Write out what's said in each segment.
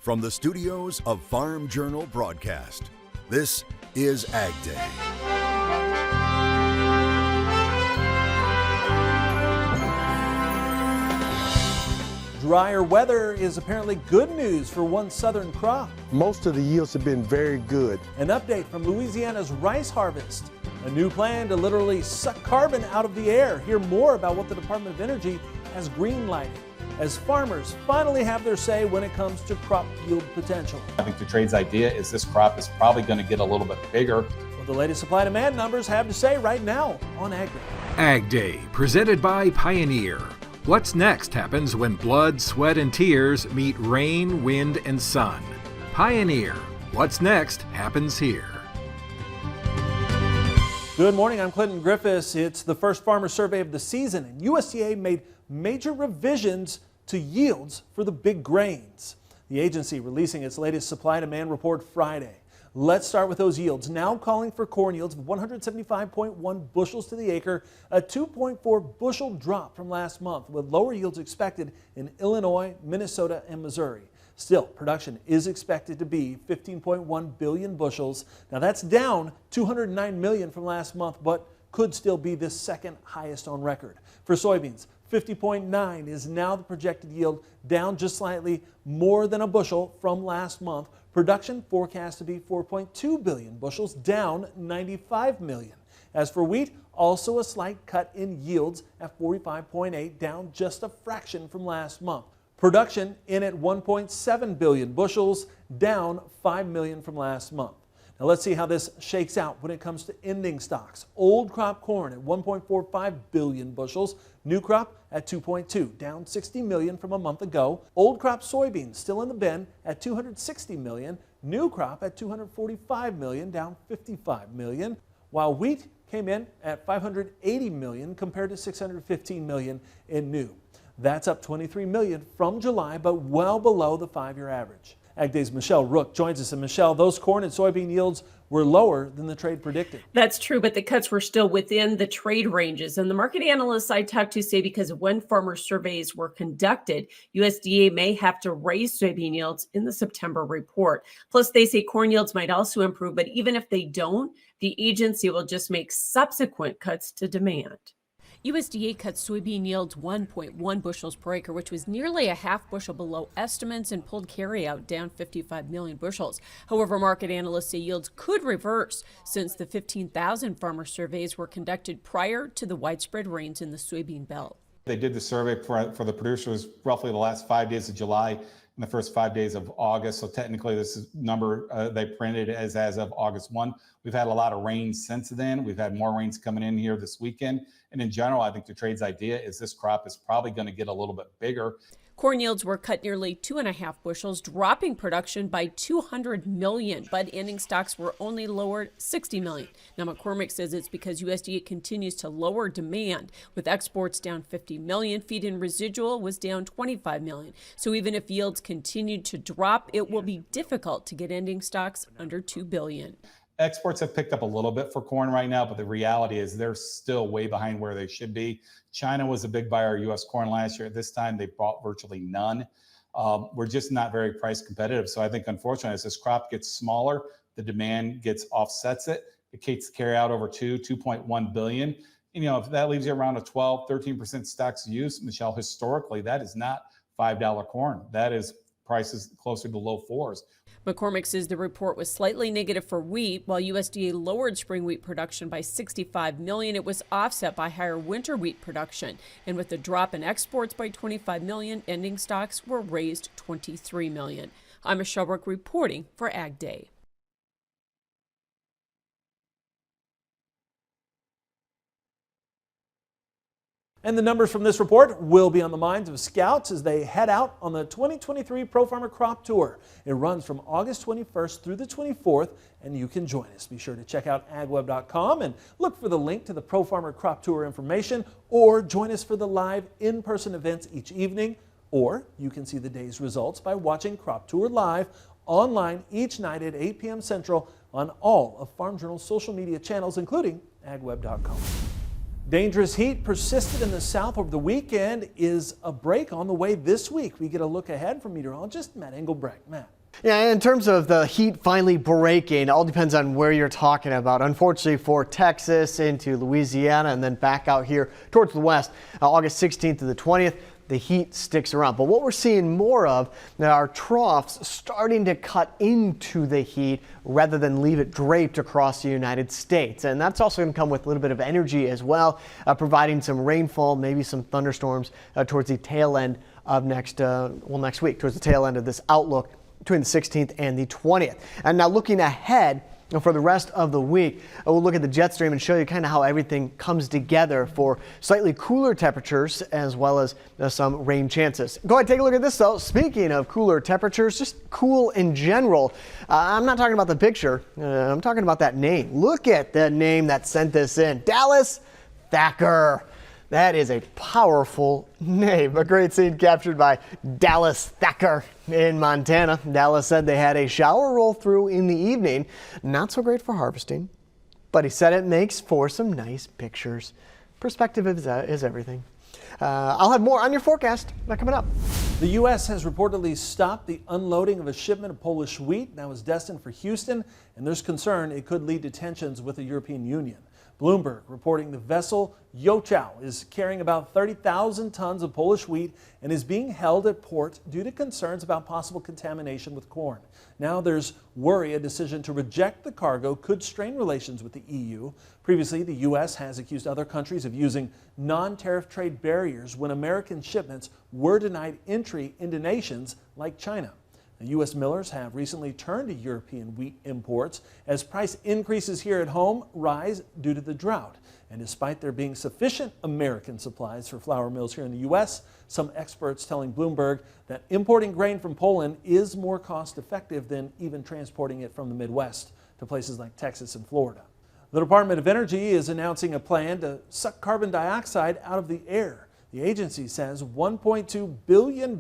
From the studios of Farm Journal Broadcast, this is AgDay. Drier weather is apparently good news for one southern crop. Most of the yields have been very good. An update from Louisiana's rice harvest. A new plan to literally suck carbon out of the air. Hear more about what the Department of Energy has green-lighted as farmers finally have their say when it comes to crop yield potential. I think the trade's idea is this crop is probably going to get a little bit bigger. What the latest supply-demand numbers have to say right now on AgDay. AgDay, presented by Pioneer. What's next happens when blood, sweat, and tears meet rain, wind, and sun. Pioneer. What's next happens here. Good morning, I'm Clinton Griffiths. It's the first farmer survey of the season, and USDA made major revisions to yields for the big grains. The agency releasing its latest supply-demand report Friday. Let's start with those yields, now calling for corn yields of 175.1 bushels to the acre, a 2.4 bushel drop from last month, with lower yields expected in Illinois, Minnesota, and Missouri. Still, production is expected to be 15.1 billion bushels. Now that's down 209 million from last month, but could still be the second highest on record. For soybeans, 50.9 is now the projected yield, down just slightly more than a bushel from last month. Production forecast to be 4.2 billion bushels, down 95 million. As for wheat, also a slight cut in yields at 45.8, down just a fraction from last month. Production in at 1.7 billion bushels, down 5 million from last month. Now let's see how this shakes out when it comes to ending stocks. Old crop corn at 1.45 billion bushels, new crop at 2.2, down 60 million from a month ago. Old crop soybeans still in the bin at 260 million, new crop at 245 million, down 55 million, while wheat came in at 580 million compared to 615 million in new. That's up 23 million from July, but well below the 5-year average. AgDay's Michelle Rook joins us. And Michelle, those corn and soybean yields were lower than the trade predicted. That's true, but the cuts were still within the trade ranges. And the market analysts I talked to say because of when farmer surveys were conducted, USDA may have to raise soybean yields in the September report. Plus, they say corn yields might also improve, but even if they don't, the agency will just make subsequent cuts to demand. USDA cut soybean yields 1.1 bushels per acre, which was nearly a half bushel below estimates, and pulled carryout down 55 million bushels. However, market analysts say yields could reverse since the 15,000 farmer surveys were conducted prior to the widespread rains in the soybean belt. They did the survey for the producers roughly the last 5 days of July and the first 5 days of August. So technically this is number they printed as of August 1. We've had a lot of rain since then. We've had more rains coming in here this weekend. And in general, I think the trade's idea is this crop is probably going to get a little bit bigger. Corn yields were cut nearly 2.5 bushels, dropping production by 200 million, but ending stocks were only lowered 60 million. Now, McCormick says it's because USDA continues to lower demand, with exports down 50 million. Feed and residual was down 25 million. So even if yields continued to drop, it will be difficult to get ending stocks under 2 billion. Exports have picked up a little bit for corn right now, but the reality is they're still way behind where they should be. China was a big buyer of U.S. corn last year. At this time, they bought virtually none. We're just not very price competitive. So I think, unfortunately, as this crop gets smaller, the demand offsets it. It takes carry out over 2.1 billion. And, if that leaves you around a 13% stocks use, Michelle, historically, that is not $5 corn. That is prices closer to low fours. McCormick says the report was slightly negative for wheat. While USDA lowered spring wheat production by 65 million, it was offset by higher winter wheat production. And with the drop in exports by 25 million, ending stocks were raised 23 million. I'm Michelle Rook reporting for AgDay. And the numbers from this report will be on the minds of scouts as they head out on the 2023 Pro Farmer Crop Tour. It runs from August 21st through the 24th, and you can join us. Be sure to check out agweb.com and look for the link to the Pro Farmer Crop Tour information, or join us for the live in-person events each evening, or you can see the day's results by watching Crop Tour live online each night at 8 p.m. Central on all of Farm Journal's social media channels, including agweb.com. Dangerous heat persisted in the south over the weekend. Is a break on the way this week? We get a look ahead from meteorologist Matt Engelbrecht. Matt. Yeah, in terms of the heat finally breaking, it all depends on where you're talking about. Unfortunately for Texas into Louisiana and then back out here towards the west, August 16th to the 20th. The heat sticks around. But what we're seeing more of now are troughs starting to cut into the heat rather than leave it draped across the United States. And that's also going to come with a little bit of energy as well, providing some rainfall, maybe some thunderstorms towards the tail end of next week, towards the tail end of this outlook between the 16th and the 20th. And now looking ahead, for the rest of the week, we'll look at the jet stream and show you kind of how everything comes together for slightly cooler temperatures as well as some rain chances. Go ahead, take a look at this though. Speaking of cooler temperatures, just cool in general. I'm not talking about the picture. I'm talking about that name. Look at the name that sent this in. Dallas Thacker. That is a powerful name. A great scene captured by Dallas Thacker in Montana. Dallas said they had a shower roll through in the evening. Not so great for harvesting, but he said it makes for some nice pictures. Perspective is everything. I'll have more on your forecast coming up. The U.S. has reportedly stopped the unloading of a shipment of Polish wheat that was destined for Houston, and there's concern it could lead to tensions with the European Union. Bloomberg reporting the vessel Yochow is carrying about 30,000 tons of Polish wheat and is being held at port due to concerns about possible contamination with corn. Now there's worry a decision to reject the cargo could strain relations with the EU. Previously, the U.S. has accused other countries of using non-tariff trade barriers when American shipments were denied entry into nations like China. The U.S. millers have recently turned to European wheat imports as price increases here at home rise due to the drought. And despite there being sufficient American supplies for flour mills here in the U.S., some experts telling Bloomberg that importing grain from Poland is more cost effective than even transporting it from the Midwest to places like Texas and Florida. The Department of Energy is announcing a plan to suck carbon dioxide out of the air. The agency says $1.2 billion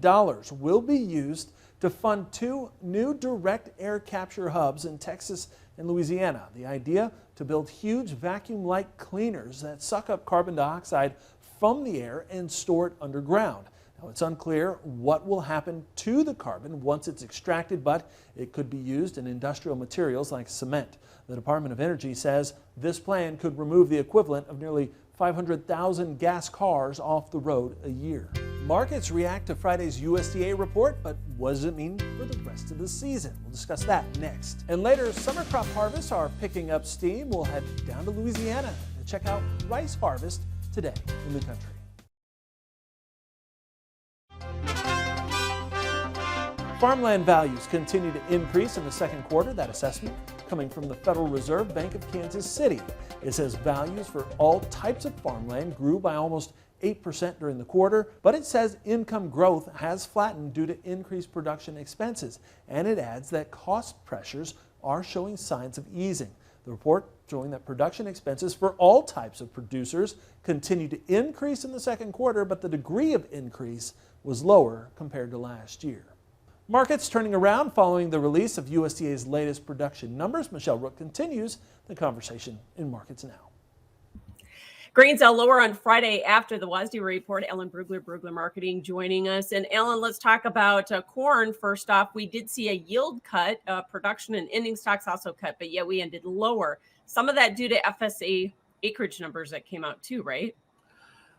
will be used to fund 2 new direct air capture hubs in Texas and Louisiana. The idea to build huge vacuum-like cleaners that suck up carbon dioxide from the air and store it underground. Now, it's unclear what will happen to the carbon once it's extracted, but it could be used in industrial materials like cement. The Department of Energy says this plan could remove the equivalent of nearly 500,000 gas cars off the road a year. Markets react to Friday's USDA report, but what does it mean for the rest of the season? We'll discuss that next. And later, summer crop harvests are picking up steam. We'll head down to Louisiana to check out rice harvest today in the country. Farmland values continue to increase in the second quarter. That assessment coming from the Federal Reserve Bank of Kansas City. It says values for all types of farmland grew by almost 8% during the quarter, but it says income growth has flattened due to increased production expenses, and it adds that cost pressures are showing signs of easing. The report showing that production expenses for all types of producers continued to increase in the second quarter, but the degree of increase was lower compared to last year. Markets turning around following the release of USDA's latest production numbers. Michelle Rook continues the conversation in Markets Now. Grains are lower on Friday after the WSDA report. Ellen Brugler Marketing joining us. And Ellen, let's talk about corn. First off, we did see a yield cut, production and ending stocks also cut, but yet we ended lower. Some of that due to FSA acreage numbers that came out too, right?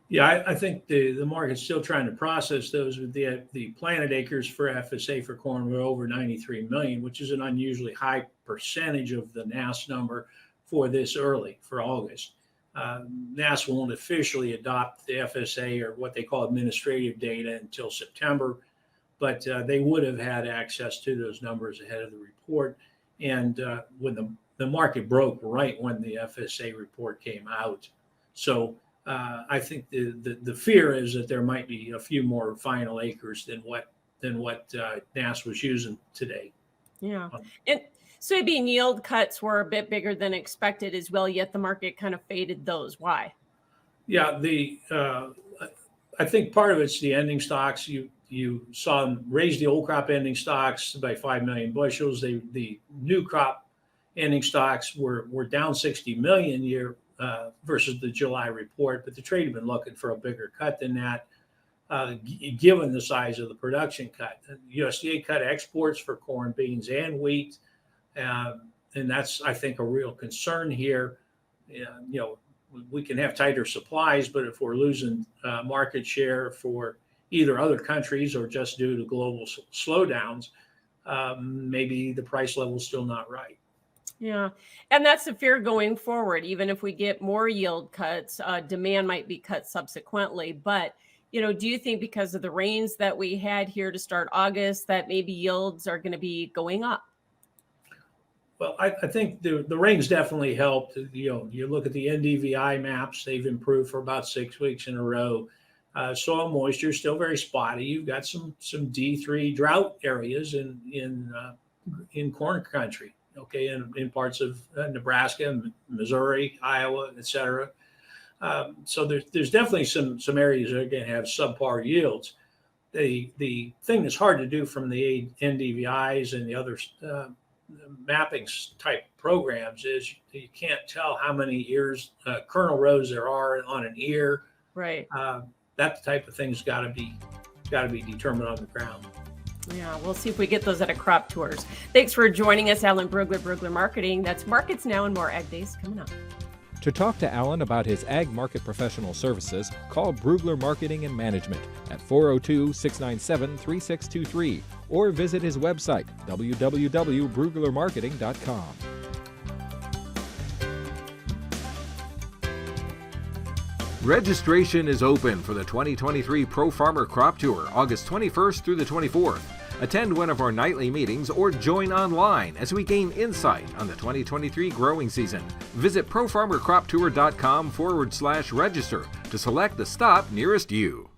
Yeah, I think the market's still trying to process those. With the planted acres for FSA for corn were over 93 million, which is an unusually high percentage of the NASS number for this early, for August. NASS won't officially adopt the FSA or what they call administrative data until September, but they would have had access to those numbers ahead of the report. And when the market broke right when the FSA report came out. So I think the fear is that there might be a few more final acres than what NASS was using today. Yeah. And soybean yield cuts were a bit bigger than expected as well, yet the market kind of faded those. Why? Yeah, I think part of it's the ending stocks. You saw them raise the old crop ending stocks by 5 million bushels. The new crop ending stocks were down 60 million versus the July report, but the trade had been looking for a bigger cut than that, given the size of the production cut. The USDA cut exports for corn, beans, and wheat, and that's, I think, a real concern here. We can have tighter supplies, but if we're losing market share for either other countries or just due to global slowdowns, maybe the price level is still not right. Yeah, and that's the fear going forward. Even if we get more yield cuts, demand might be cut subsequently. But, do you think because of the rains that we had here to start August that maybe yields are going to be going up? Well, I think the rains definitely helped. You look at the NDVI maps; they've improved for about 6 weeks in a row. Soil moisture is still very spotty. You've got some D3 drought areas in corn country. Okay, in parts of Nebraska, Missouri, Iowa, et cetera. So there's definitely some areas that are going to have subpar yields. The thing that's hard to do from the NDVIs and the other mapping type programs is you can't tell how many ears, kernel rows there are on an ear. Right. That type of thing's got to be determined on the ground. Yeah, we'll see if we get those at a crop tours. Thanks for joining us, Alan Brugler Marketing. That's Markets Now and more Ag Days coming up. To talk to Alan about his ag market professional services, call Brugler Marketing and Management at 402-697-3623 or visit his website, www.bruglermarketing.com. Registration is open for the 2023 Pro Farmer Crop Tour, August 21st through the 24th. Attend one of our nightly meetings or join online as we gain insight on the 2023 growing season. Visit profarmercroptour.com/register to select the stop nearest you.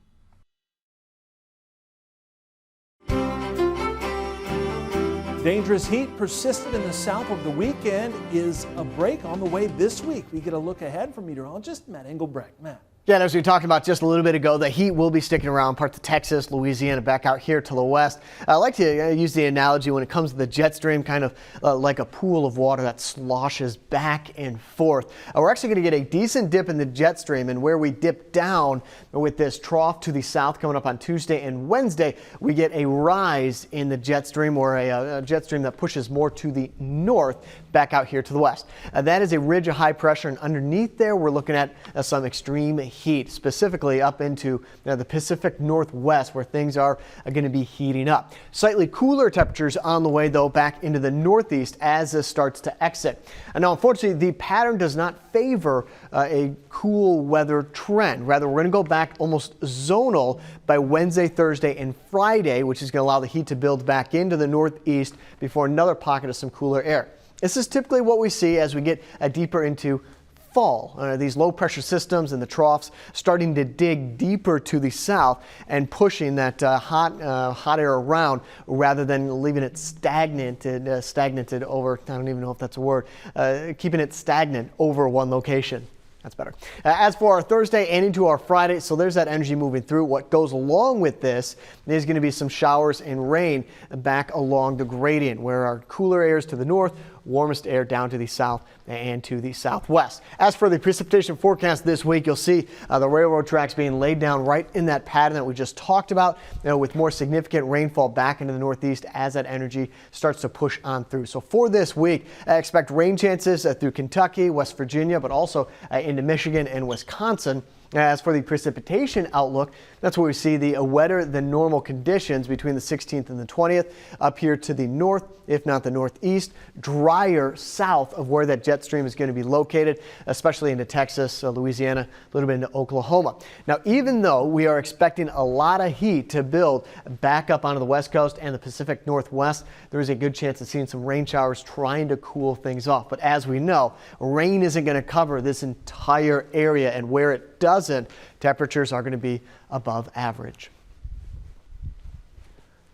Dangerous heat persisted in the south over the weekend. Is a break on the way this week? We get a look ahead from meteorologist Matt Engelbrecht. Matt. Yeah, and as we talked about just a little bit ago, the heat will be sticking around parts of Texas, Louisiana, back out here to the west. I like to use the analogy when it comes to the jet stream, kind of like a pool of water that sloshes back and forth. We're actually going to get a decent dip in the jet stream, and where we dip down with this trough to the south coming up on Tuesday and Wednesday, we get a rise in the jet stream, or a jet stream that pushes more to the north back out here to the west. That is a ridge of high pressure, and underneath there we're looking at some extreme heat, specifically up into the Pacific Northwest, where things are going to be heating up. Slightly cooler temperatures on the way, though, back into the Northeast as this starts to exit. And now, unfortunately, the pattern does not favor a cool weather trend. Rather, we're going to go back almost zonal by Wednesday, Thursday, and Friday, which is going to allow the heat to build back into the Northeast before another pocket of some cooler air. This is typically what we see as we get deeper into fall. These low pressure systems and the troughs starting to dig deeper to the south and pushing that hot air around rather than leaving it stagnated over, I don't even know if that's a word, keeping it stagnant over one location. That's better. As for our Thursday and into our Friday, so there's that energy moving through. What goes along with this is going to be some showers and rain back along the gradient, where our cooler air is to the north, warmest air down to the south and to the southwest. As for the precipitation forecast this week, you'll see the railroad tracks being laid down right in that pattern that we just talked about, with more significant rainfall back into the Northeast as that energy starts to push on through. So for this week, I expect rain chances through Kentucky, West Virginia, but also into Michigan and Wisconsin. As for the precipitation outlook, that's where we see the wetter than normal conditions between the 16th and the 20th up here to the north, if not the northeast, drier south of where that jet stream is going to be located, especially into Texas, Louisiana, a little bit into Oklahoma. Now, even though we are expecting a lot of heat to build back up onto the west coast and the Pacific Northwest, there is a good chance of seeing some rain showers trying to cool things off. But as we know, rain isn't going to cover this entire area, and where it doesn't, temperatures are going to be above average.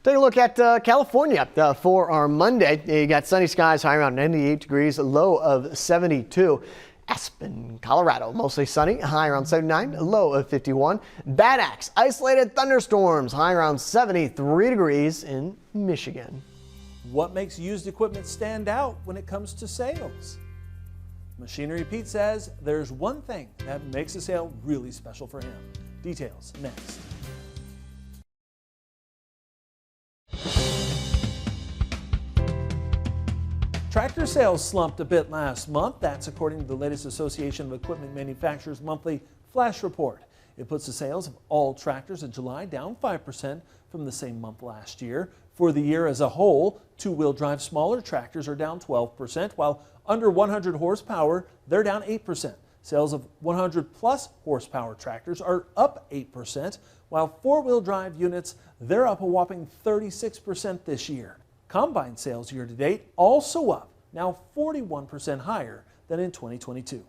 Take a look at California for our Monday. You got sunny skies, high around 98 degrees, low of 72. Aspen, Colorado, mostly sunny, high around 79, low of 51. Bad Axe, isolated thunderstorms, high around 73 degrees in Michigan. What makes used equipment stand out when it comes to sales? Machinery Pete says there's one thing that makes a sale really special for him. Details next. Tractor sales slumped a bit last month. That's according to the latest Association of Equipment Manufacturers monthly flash report. It puts the sales of all tractors in July down 5% from the same month last year. For the year as a whole, two-wheel drive smaller tractors are down 12%, while under 100 horsepower, they're down 8%. Sales of 100 plus horsepower tractors are up 8%, while four-wheel drive units, they're up a whopping 36% this year. Combine sales year to date also up, now 41% higher than in 2022.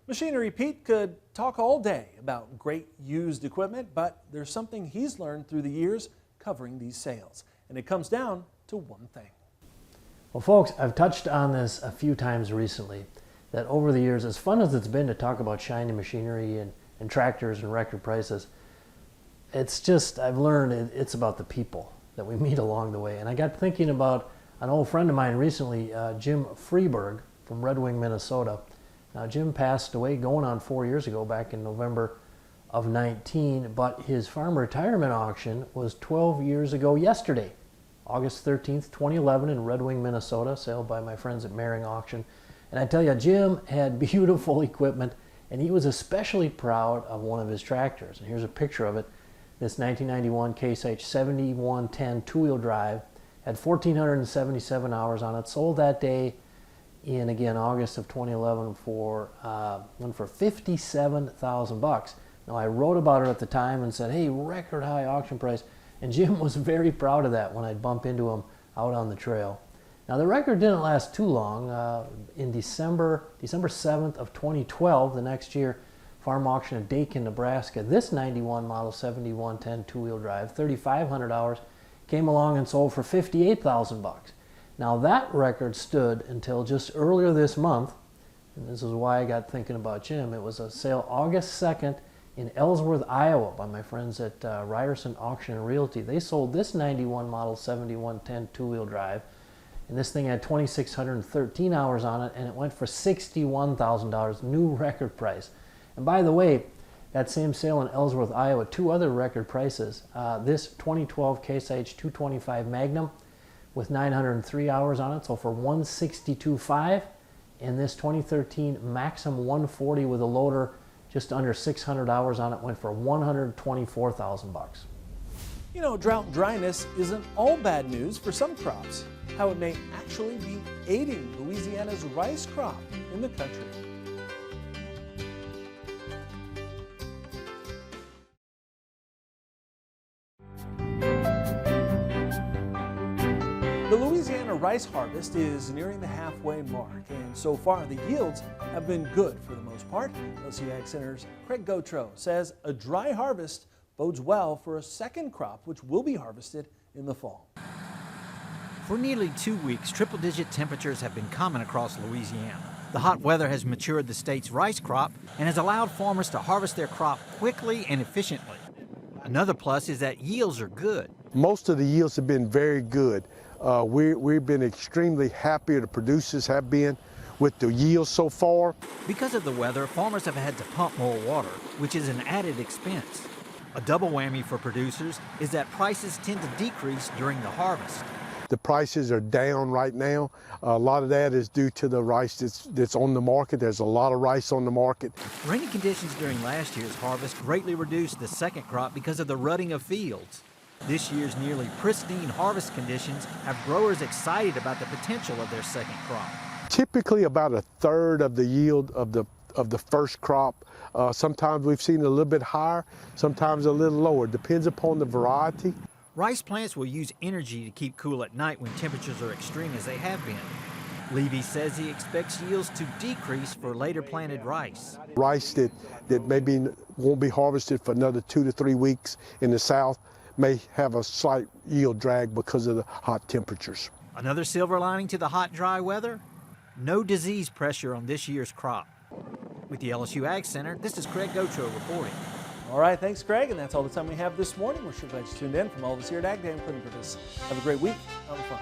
Machinery Pete could talk all day about great used equipment, but there's something he's learned through the years covering these sales, and it comes down to one thing. Well, folks, I've touched on this a few times recently, that over the years, as fun as it's been to talk about shiny machinery and tractors and record prices, it's just, I've learned it's about the people that we meet along the way. And I got thinking about an old friend of mine recently, Jim Freeberg from Red Wing, Minnesota. Now, Jim passed away going on 4 years ago, back in November of 19, but his farm retirement auction was 12 years ago yesterday, August 13th, 2011 in Red Wing, Minnesota, sale by my friends at Mehring Auction. And I tell you, Jim had beautiful equipment, and he was especially proud of one of his tractors. And here's a picture of it. This 1991 Case H 7110 two-wheel drive had 1,477 hours on it, sold that day in, again, August of 2011 for $57,000. Now, I wrote about it at the time and said, hey, record high auction price. And Jim was very proud of that when I'd bump into him out on the trail. Now, the record didn't last too long. In December 7th of 2012, the next year, farm auction in Dakin, Nebraska, this 91 model 7110 two-wheel drive, 3,500 hours, came along and sold for $58,000. Now, that record stood until just earlier this month, and this is why I got thinking about Jim. It was a sale August 2nd in Ellsworth, Iowa by my friends at Ryerson Auction and Realty. They sold this 91 model 7110 two-wheel drive, and this thing had 2,613 hours on it, and it went for $61,000, new record price. And by the way, that same sale in Ellsworth, Iowa, two other record prices. This 2012 Case H 225 Magnum with 903 hours on it, so for $162,500, and this 2013 Maxim 140 with a loader, just under 600 hours on it, went for $124,000. You know, drought and dryness isn't all bad news for some crops. How it may actually be aiding Louisiana's rice crop in the country. The Louisiana rice harvest is nearing the halfway mark, and so far the yields have been good for the most part. LSU Ag Center's Craig Gautreaux says a dry harvest bodes well for a second crop, which will be harvested in the fall. For nearly 2 weeks, triple-digit temperatures have been common across Louisiana. The hot weather has matured the state's rice crop and has allowed farmers to harvest their crop quickly and efficiently. Another plus is that yields are good. Most of the yields have been very good. We've been extremely happy, the producers have been, with the yields so far. Because of the weather, farmers have had to pump more water, which is an added expense. A double whammy for producers is that prices tend to decrease during the harvest. The prices are down right now. A lot of that is due to the rice that's on the market. There's a lot of rice on the market. Rainy conditions during last year's harvest greatly reduced the second crop because of the rutting of fields. This year's nearly pristine harvest conditions have growers excited about the potential of their second crop. Typically about a third of the yield of the first crop. Sometimes we've seen a little bit higher, sometimes a little lower. Depends upon the variety. Rice plants will use energy to keep cool at night when temperatures are extreme as they have been. Levy says he expects yields to decrease for later planted rice. Rice that maybe won't be harvested for another 2 to 3 weeks in the south may have a slight yield drag because of the hot temperatures. Another silver lining to the hot, dry weather? No disease pressure on this year's crop. With the LSU Ag Center, this is Craig Gautreaux reporting. All right, thanks, Craig, and that's all the time we have this morning. We're sure glad you tuned in. From all of us here at AgDay, I'm Griffiths. Have a great week on the farm.